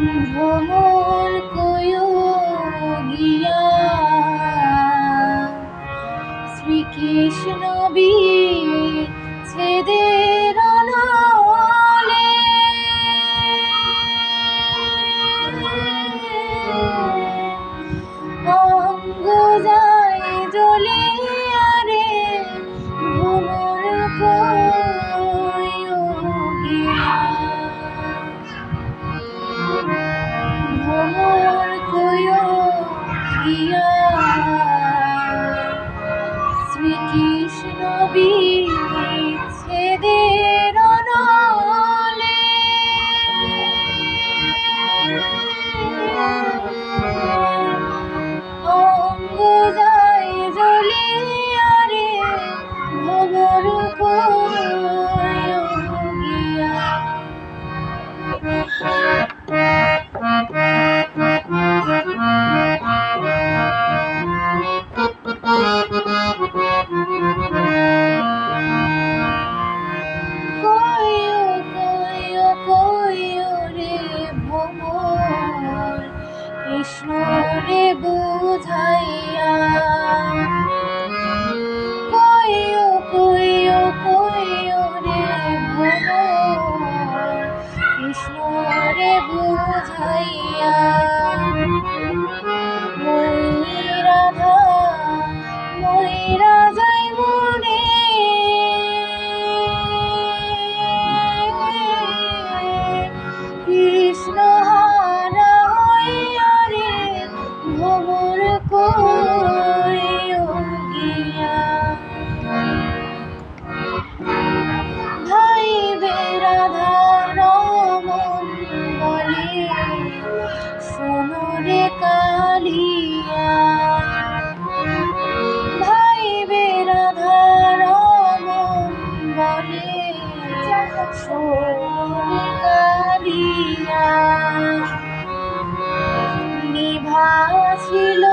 ভ্রমর কয়ো গিয়া শ্রীকৃষ্ণ বিচ্ছেদের নলে অঙ্গ যায় জ্বলিয়া রে ভ্রমর কয়ো গিয়া ভ্রমর কয়ো গিয়া শ্রীকৃষ্ণ বিচ্ছেদের নলে অঙ্গ যায় জ্বলিয়া রে ভ্রমর কয়ো গিয়া কয়ো রে ভ্রমর কৃষ্ণ রে বুঝাইয়া কয়ো রে ভ্রমর কৃষ্ণ রে বুঝাইয়া ময়রা যাই মনে কৃষ্ণ হারা হইয়া রে ভ্রমর কয়ো গিয়া ভাইবে রাধা রমন বলে শোনো রে কালিয়া ভাইবে রাধা রমন বলে শোনো রে কালিয়া নিভা ছিল